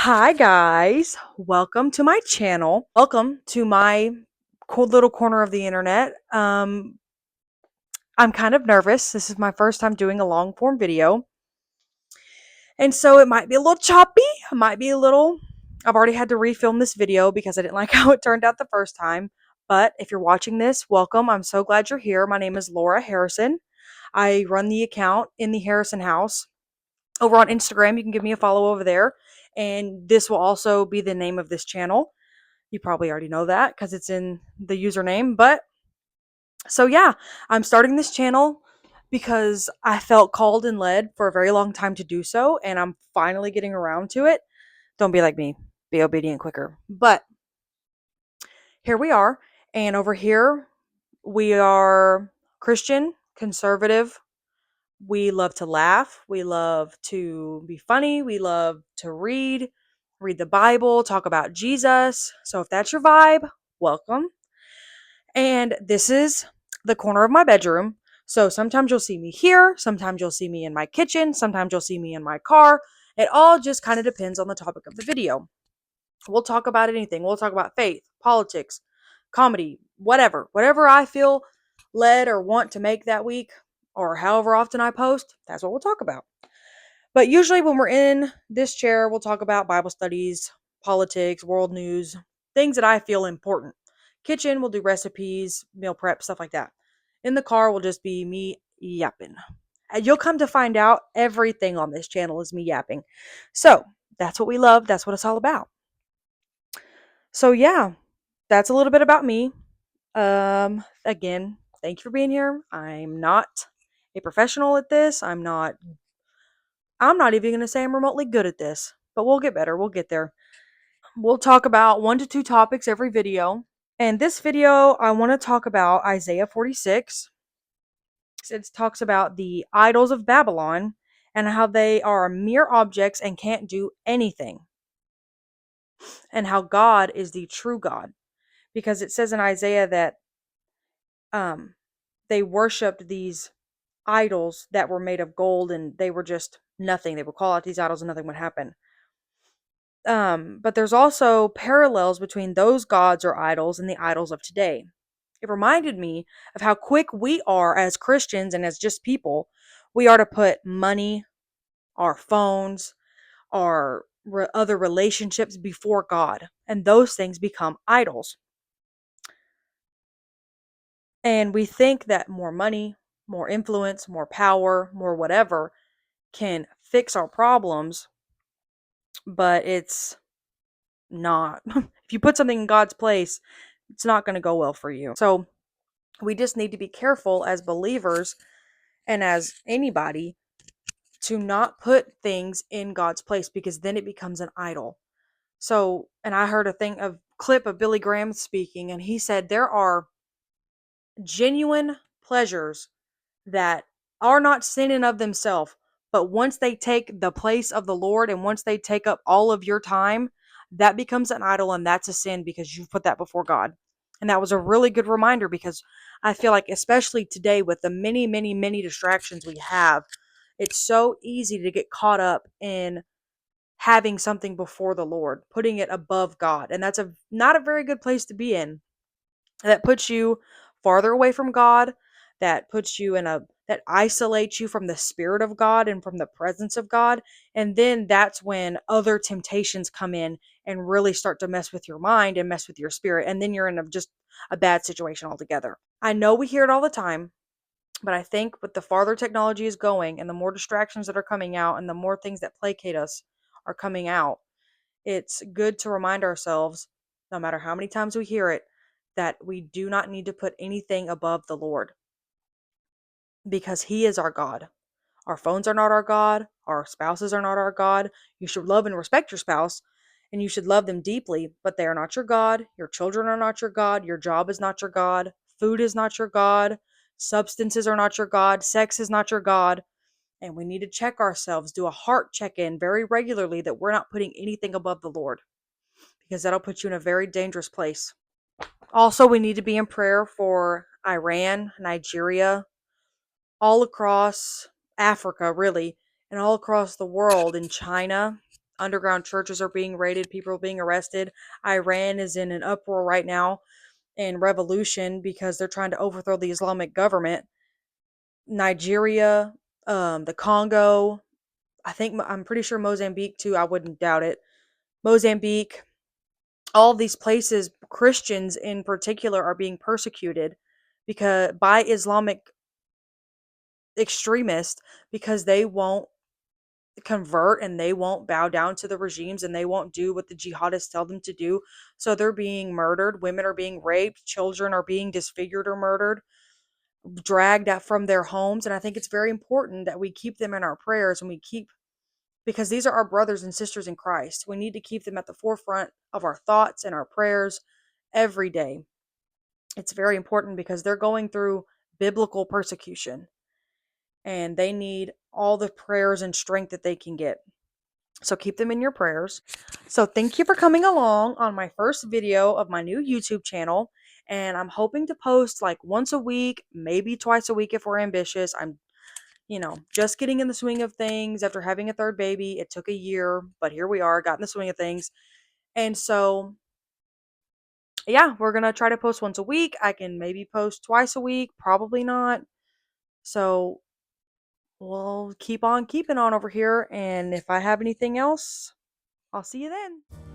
Hi guys, welcome to my channel. Welcome to my cool little corner of the internet. I'm kind of nervous. This is my first time doing a long form video. And so it might be a little choppy. It might be a little I've already had to refilm this video because I didn't like how it turned out the first time. But if you're watching this, welcome. I'm so glad you're here. My name is Laura Harrison. I run the account in the Harrison House over on Instagram. You can give me a follow over there. And this will also be the name of this channel. You probably already know that because it's in the username. But so, yeah, I'm starting this channel because I felt called and led for a very long time to do so. And I'm finally getting around to it. Don't be like me, be obedient quicker. But here we are. And over here, we are Christian, conservative. We love to laugh. We love to be funny. We love to read the Bible, talk about Jesus. So if that's your vibe, welcome. And this is the corner of my bedroom. So sometimes you'll see me here, sometimes you'll see me in my kitchen, sometimes you'll see me in my car. It all just kind of depends on the topic of the video. We'll talk about anything. We'll talk about faith, politics, comedy, whatever I feel led or want to make that week, or however often I post, that's what we'll talk about. But usually when we're in this chair, we'll talk about Bible studies, politics, world news, things that I feel important. Kitchen, we'll do recipes, meal prep, stuff like that. In the car will just be me yapping. And you'll come to find out everything on this channel is me yapping. So that's what we love. That's what it's all about. So yeah, that's a little bit about me. Again, thank you for being here. I'm not a professional at this. I'm not even going to say I'm remotely good at this, but we'll get better. We'll get there. We'll talk about 1 to 2 topics every video. And this video, I want to talk about Isaiah 46. It talks about the idols of Babylon and how they are mere objects and can't do anything, and how God is the true God. Because it says in Isaiah that um, they worshipped these idols that were made of gold and they were just nothing. They would call out these idols and nothing would happen. But there's also parallels between those gods or idols and the idols of today. It reminded me of how quick we are as Christians and as just people. We are to put money, our phones, our other relationships before God, and those things become idols. And we think that more money, more influence, more power, more whatever can fix our problems, but it's not. If you put something in God's place, it's not going to go well for you. So we just need to be careful as believers and as anybody to not put things in God's place, because then it becomes an idol. So, and I heard a clip of Billy Graham speaking, and he said there are genuine pleasures that are not sin in of themselves, but once they take the place of the Lord and once they take up all of your time, that becomes an idol and that's a sin because you've put that before God. And that was a really good reminder, because I feel like, especially today with the many, many, many distractions we have, it's so easy to get caught up in having something before the Lord, putting it above God. And that's a not a very good place to be in. That puts you farther away from God, that puts you in a that isolates you from the spirit of God and from the presence of God. And then that's when other temptations come in and really start to mess with your mind and mess with your spirit, and then you're in just a bad situation altogether. I know we hear it all the time, but I think with the farther technology is going and the more distractions that are coming out and the more things that placate us are coming out, it's good to remind ourselves, no matter how many times we hear it, that we do not need to put anything above the Lord, because He is our God. Our phones are not our God. Our spouses are not our God. You should love and respect your spouse, and you should love them deeply, but they are not your God. Your children are not your God. Your job is not your God. Food is not your God. Substances are not your God. Sex is not your God. And we need to check ourselves, do a heart check in very regularly, that we're not putting anything above the Lord, because that'll put you in a very dangerous place. Also, we need to be in prayer for Iran, Nigeria, all across Africa, really, and all across the world, in China. underground churches are being raided, people are being arrested. Iran is in an uproar right now and revolution because they're trying to overthrow the Islamic government. Nigeria, the Congo, I'm pretty sure Mozambique too. I wouldn't doubt it. Mozambique, all these places, Christians in particular are being persecuted because by Islamic extremists because they won't convert and they won't bow down to the regimes and they won't do what the jihadists tell them to do. So they're being murdered. Women are being raped. Children are being disfigured or murdered, dragged out from their homes. And I think it's very important that we keep them in our prayers and we keep, because these are our brothers and sisters in Christ. We need to keep them at the forefront of our thoughts and our prayers every day. It's very important because they're going through biblical persecution and they need all the prayers and strength that they can get. So keep them in your prayers. So thank you for coming along on my first video of my new YouTube channel. And I'm hoping to post like once a week, maybe twice a week if we're ambitious. I'm, just getting in the swing of things after having a third baby. It took a year, but here we are, got in the swing of things. And so, yeah, we're going to try to post once a week. I can maybe post twice a week, probably not. So we'll keep on keeping on over here. And if I have anything else, I'll see you then.